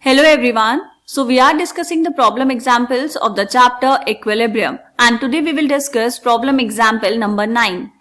Hello everyone. So we are discussing the problem examples of the chapter equilibrium, and today we will discuss problem example number 9.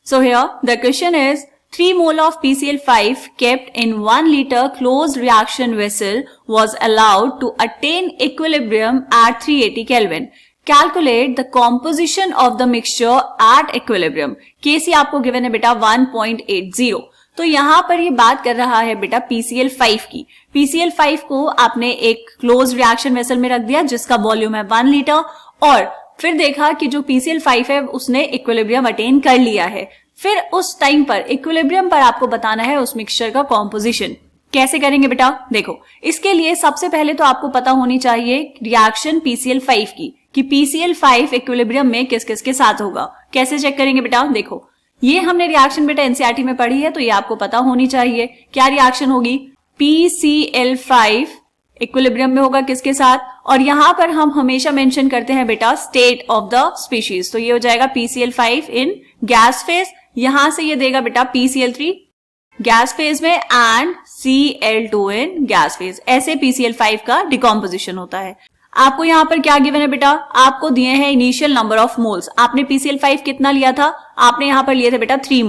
So here the question is 3 mole of PCl5 kept in 1 liter closed reaction vessel was allowed to attain equilibrium at 380 Kelvin. Calculate the composition of the mixture at equilibrium. Kc आपको given है बेटा 1.80. तो यहाँ पर ये बात कर रहा है बेटा PCl5 की. PCl5 को आपने एक क्लोज रिएक्शन वेसल में रख दिया जिसका वॉल्यूम है 1 लीटर और फिर देखा कि जो PCl5 है उसने इक्विलिब्रियम अटेन कर लिया है. फिर उस टाइम पर इक्विलिब्रियम पर आपको बताना है उस मिक्सचर का कॉम्पोजिशन. कैसे करेंगे बेटा? देखो, इसके लिए सबसे पहले तो आपको पता होनी चाहिए रिएक्शन PCl5 की कि PCl5 इक्विलिब्रियम में किस किस के साथ होगा. कैसे चेक करेंगे बेटा? देखो, ये हमने रिएक्शन बेटा एनसीईआरटी में पढ़ी है तो ये आपको पता होनी चाहिए. क्या रिएक्शन होगी? PCl5 इक्विलिब्रियम में होगा किसके साथ? और यहां पर हम हमेशा मेंशन करते हैं बेटा स्टेट ऑफ द स्पीशीज. तो ये हो जाएगा PCl5 इन गैस फेज. यहां से ये देगा बेटा PCl3 गैस फेज में and Cl2 in gas phase. ऐसे PCl5 का डिकम्पोजिशन होता है. आपको यहाँ पर क्या गिवन है बेटा? आपको दिए हैं इनिशियल नंबर ऑफ मोल्स. आपने PCl5 कितना लिया था? आपने यहाँ पर लिए थे बेटा 3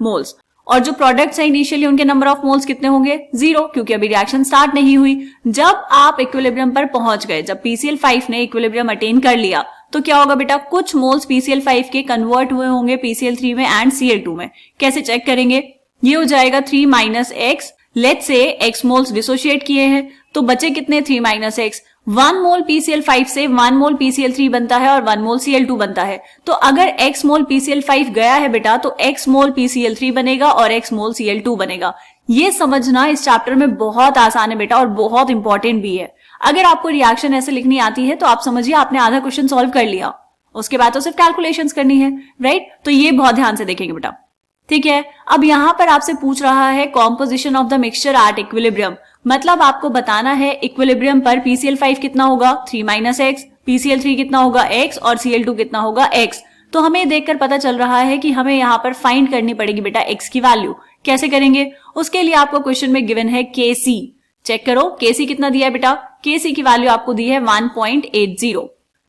मोल्स. और जो प्रोडक्ट्स हैं इनिशियली उनके नंबर ऑफ मोल्स कितने होंगे? 0, क्योंकि अभी रिएक्शन स्टार्ट नहीं हुई. जब आप इक्विलिब्रियम पर पहुंच गए, जब PCl5 ने इक्विलिब्रियम अटेन कर लिया तो क्या होगा बेटा? कुछ मोल्स PCl5 के कन्वर्ट हुए होंगे PCl3 में एंड Cl2 में. कैसे चेक करेंगे? ये हो जाएगा 3 minus x. Let's say x moles dissociate किए हैं तो बचे कितने? 3 माइनस एक्स. 1 मोल PCl5 से 1 मोल PCl3 बनता है और 1 मोल Cl2 बनता है. तो अगर x मोल PCl5 गया है बेटा तो x मोल PCl3 बनेगा और x मोल Cl2 बनेगा. ये समझना इस चैप्टर में बहुत आसान है बेटा और बहुत इंपॉर्टेंट भी है. अगर आपको रिएक्शन ऐसे लिखनी आती है तो आप समझिए आपने आधा क्वेश्चन सॉल्व कर लिया. उसके बाद तो सिर्फ कैलकुलेशंस करनी है, राइट? तो ये बहुत ध्यान से देखेंगे बेटा, ठीक है. अब यहां पर आपसे पूछ रहा है composition of the mixture at equilibrium. मतलब आपको बताना है इक्विलिब्रियम पर PCl5 कितना होगा? 3 माइनस एक्स. PCl3 कितना होगा? x. और Cl2 कितना होगा? x. तो हमें देखकर पता चल रहा है कि हमें यहाँ पर फाइंड करनी पड़ेगी बेटा x की वैल्यू. कैसे करेंगे? उसके लिए आपको क्वेश्चन में गिवन है Kc. चेक करो Kc कितना दिया है बेटा? Kc की वैल्यू आपको दी है 1.80.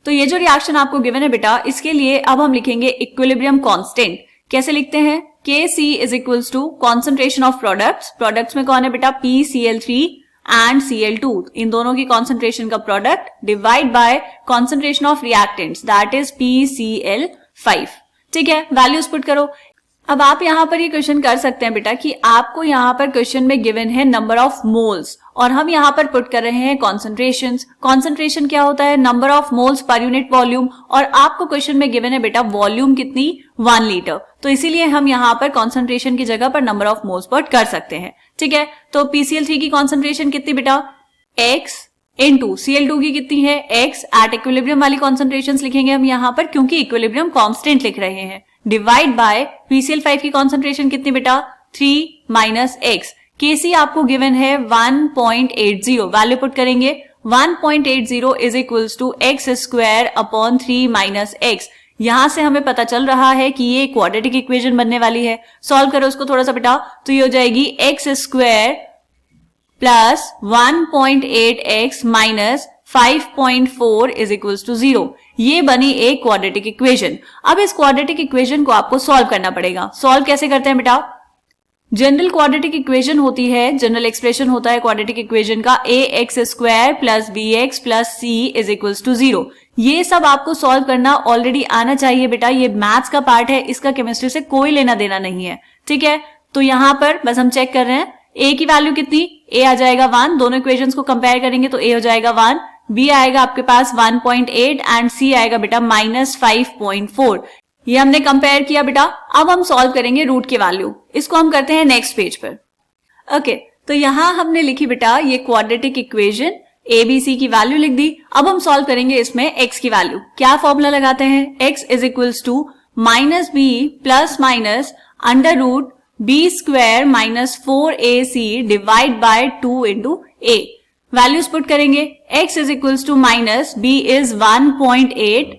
तो ये जो रिएक्शन आपको गिवन है बेटा इसके लिए अब हम लिखेंगे इक्विलिब्रियम कांस्टेंट. कैसे लिखते हैं? Kc is equals to concentration of products में कौन है बेटा? PCl3 and Cl2. इन दोनों की concentration का product divide by concentration of reactants that is PCl5. ठीक है, वैल्यूज पुट करो. अब आप यहाँ पर ये क्वेश्चन कर सकते हैं बेटा कि आपको यहाँ पर क्वेश्चन में गिवन है नंबर ऑफ मोल्स और हम यहाँ पर पुट कर रहे हैं कॉन्सेंट्रेशन. कॉन्सेंट्रेशन क्या होता है? Number of moles per unit volume. और आपको क्वेश्चन में गिवन है बेटा वॉल्यूम कितनी? 1 लीटर. तो इसीलिए हम यहाँ पर कॉन्सेंट्रेशन की जगह पर नंबर ऑफ मोल्स पुट कर सकते हैं. ठीक है, तो PCl3 की कॉन्सेंट्रेशन कितनी बेटा? x इंटू Cl2 की कितनी है? x. एट इक्विलिब्रियम वाली कॉन्सेंट्रेशन लिखेंगे हम यहाँ पर क्योंकि इक्विलिब्रियम कांस्टेंट लिख रहे हैं. डिवाइड बाय PCl5 की कॉन्सेंट्रेशन कितनी बेटा? 3 माइनस एक्स. Kc आपको गिवन है 1.80. वैल्यू पुट करेंगे 1.80 is equals to x square upon 3 minus x. यहां से हमें पता चल रहा है कि ये क्वाड्रेटिक इक्वेशन बनने वाली है. सॉल्व करो उसको थोड़ा सा बेटा. तो ये हो जाएगी x square plus 1.8x minus 5.4 is equals to 0. ये बनी एक क्वाड्रेटिक इक्वेशन. अब इस क्वाड्रेटिक इक्वेशन को आपको सॉल्व करना पड़ेगा. सॉल्व कैसे करते हैं बेटा? जनरल क्वाड्रेटिक इक्वेशन होती है, जनरल एक्सप्रेशन होता है क्वाड्रेटिक इक्वेशन का ax square plus bx plus c is equals to 0. ये सब आपको सॉल्व करना ऑलरेडी आना चाहिए बेटा. ये मैथ्स का पार्ट है, इसका केमिस्ट्री से कोई लेना देना नहीं है. ठीक है, तो यहां पर बस हम चेक कर रहे हैं a की वैल्यू कितनी? a आ जाएगा 1. दोनों इक्वेशंस को कंपेयर करेंगे तो a हो जाएगा 1, b आएगा आपके पास 1.8 एंड c आएगा बेटा माइनस 5.4. ये हमने कंपेयर किया बेटा. अब हम सॉल्व करेंगे रूट की वैल्यू. इसको हम करते हैं नेक्स्ट पेज पर. ओके, तो यहां हमने लिखी बेटा ये क्वाड्रेटिक इक्वेशन, ABC की वैल्यू लिख दी. अब हम सॉल्व करेंगे इसमें x की वैल्यू. क्या फॉर्मूला लगाते हैं? x is equals to minus b plus minus under root b square minus 4ac divide by 2 into a. Values put करेंगे. x is equals to minus b is 1.8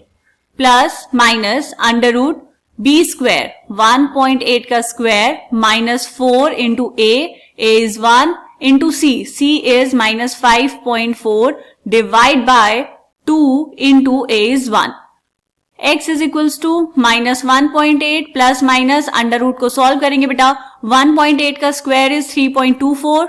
plus minus under root b square 1.8 का square minus 4 into a is 1, into C is minus 5.4 divide by 2 into A is 1. X is equals to minus 1.8 plus minus under root को solve करेंगे बेटा. 1.8 का square is 3.24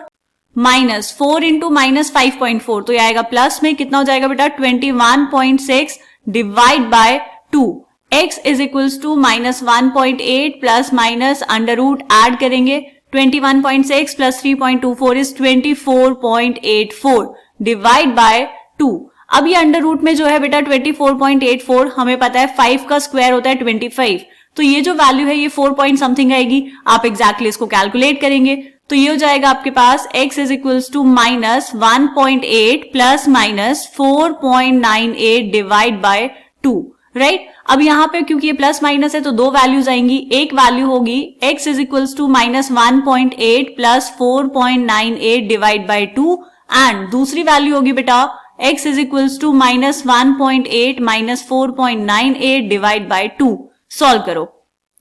minus 4 into minus 5.4 तो ये आएगा plus में कितना हो जाएगा बेटा 21.6 divide by 2. x is equals to minus 1.8 plus minus under root add करेंगे 21.6 प्लस 3.24 इज 24.84 डिवाइड बाय 2. अब ये अंडर रूट में जो है बेटा 24.84 हमें पता है 5 का स्क्वायर होता है 25 तो ये जो वैल्यू है ये 4 पॉइंट समथिंग आएगी. आप एग्जैक्टली इसको कैलकुलेट करेंगे तो ये हो जाएगा आपके पास x is equals to minus 1.8 plus minus 4.98 divide by 2. Right अब यहाँ पे क्योंकि ये प्लस माइनस है तो दो वैल्यूज आएंगी. एक वैल्यू होगी x is equals to minus 1.8 plus 4.98 divide by 2 and दूसरी वैल्यू होगी बेटा x is equals to minus 1.8 minus 4.98 divide by 2. Solve करो.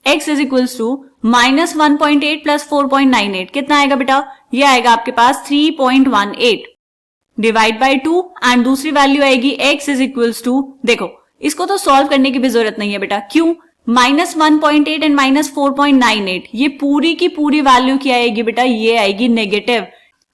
x is equals to minus 1.8 plus 4.98 कितना आएगा बेटा ये आएगा आपके पास 3.18 डिवाइड बाय 2 एंड दूसरी वैल्यू आएगी x इज इक्वल्स टू देखो इसको तो सॉल्व करने की भी जरूरत नहीं है बेटा. क्यों माइनस 1.8 एंड माइनस 4.98 ये पूरी की पूरी वैल्यू क्या आएगी बेटा ये आएगी नेगेटिव.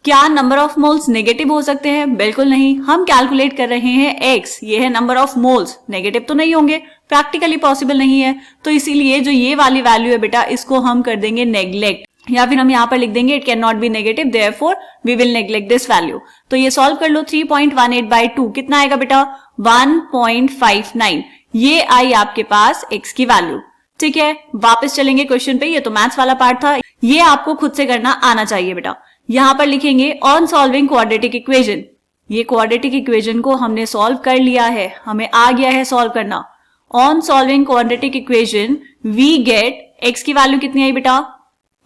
क्या नंबर ऑफ मोल्स नेगेटिव हो सकते हैं? बिल्कुल नहीं. हम कैलकुलेट कर रहे हैं x ये है नंबर ऑफ मोल्स नेगेटिव तो नहीं होंगे प्रैक्टिकली पॉसिबल नहीं है तो इसीलिए जो ये वाली वैल्यू है बेटा इसको हम कर देंगे नेग्लेक्ट या फिर हम यहाँ पर लिख देंगे it can not be negative therefore we will neglect this value. तो ये सॉल्व कर लो 3.18 बाय 2 कितना आएगा बेटा 1.59 ये आई आपके पास x की वैल्यू. ठीक है वापस चलेंगे क्वेश्चन पे. ये तो मैथ्स वाला पार्ट था ये आपको खुद से करना आना चाहिए बेटा. यहां पर लिखेंगे ऑन सॉल्विंग क्वाड्रेटिक इक्वेशन. ये क्वाड्रेटिक इक्वेशन को हमने सॉल्व कर लिया है हमें आ गया है सॉल्व करना. On solving quadratic equation we get x की वैल्यू कितनी आई बेटा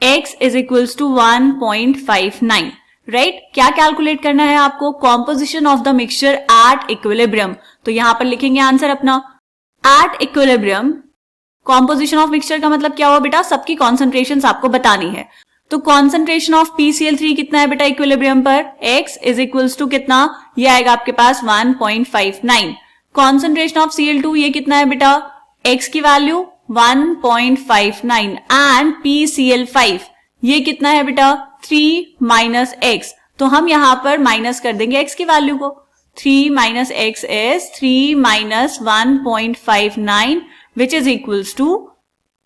x is equals to 1.59. Right क्या कैलकुलेट करना है आपको composition of the mixture at equilibrium. तो यहां पर लिखेंगे आंसर अपना at equilibrium. Composition of mixture का मतलब क्या हुआ बेटा सबकी कॉन्सेंट्रेशन आपको बतानी है. तो कॉन्सेंट्रेशन ऑफ PCl3 कितना है बेटा इक्विलिब्रियम पर x इज इक्वल्स टू कितना ये आएगा आपके पास 1.59. कॉन्सेंट्रेशन ऑफ Cl2 ये कितना है बेटा x की वैल्यू 1.59 एंड PCl5 ये कितना है बेटा 3 माइनस x. तो हम यहां पर माइनस कर देंगे x की वैल्यू को 3 minus x is 3 minus 1.59 which is equals to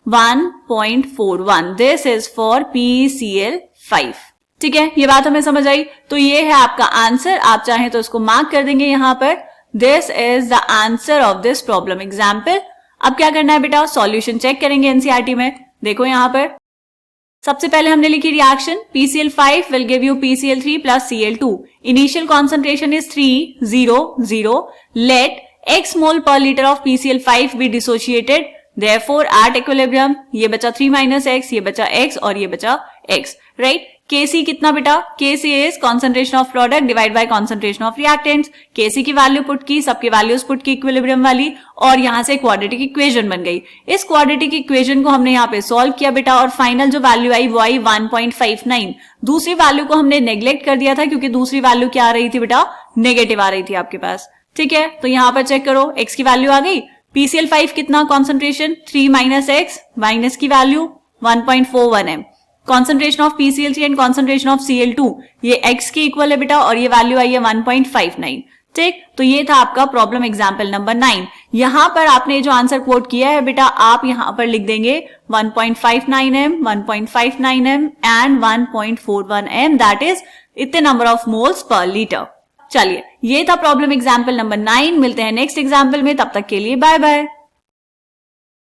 1.41. This is for PCl5. ठीक है ये बात हमें समझ आई. तो ये है आपका आंसर. आप चाहें तो इसको मार्क कर देंगे यहां पर. This is the answer of this problem example. अब क्या करना है बेटा सॉल्यूशन चेक करेंगे एनसीईआरटी में. देखो यहां पर सबसे पहले हमने लिखी reaction PCl5 will give you PCl3 plus Cl2. Initial concentration is 3:0:0. Let x mole per liter of PCl5 be dissociated. Therefore at equilibrium ये बचा 3 minus x ये बचा x और ये बचा x. Right? Kc कितना बेटा Kc is concentration of product divide by concentration of reactants. Kc की वैल्यू पुट की सबके वैल्यूज पुट की इक्विलिब्रियम वाली और यहां से क्वाड्रेटिक इक्वेशन बन गई. इस क्वाड्रेटिक इक्वेशन को हमने यहाँ पे सॉल्व किया बेटा और फाइनल जो वैल्यू आई वो आई 1.59. दूसरी वैल्यू को हमने नेग्लेक्ट कर दिया था क्योंकि दूसरी वैल्यू क्या आ रही थी बेटा नेगेटिव आ रही थी आपके पास. ठीक है तो यहाँ पर चेक करो x की वैल्यू आ गई. PCl5 कितना कॉन्सेंट्रेशन 3 माइनस x माइनस की वैल्यू 1.41 है. Concentration of PCl3 and concentration of Cl2 ये x के इक्वल है बेटा और ये वैल्यू आई है 1.59. ठीक तो ये था आपका प्रॉब्लम एग्जाम्पल नंबर 9. यहां पर आपने जो आंसर कोट किया है बेटा आप यहां पर लिख देंगे 1.59m 1.59m and 1.41m that is इतने number of moles per litre. चलिए ये था प्रॉब्लम एग्जाम्पल नंबर 9. मिलते हैं नेक्स्ट एग्जाम्पल में तब तक के लिए बाय बाय.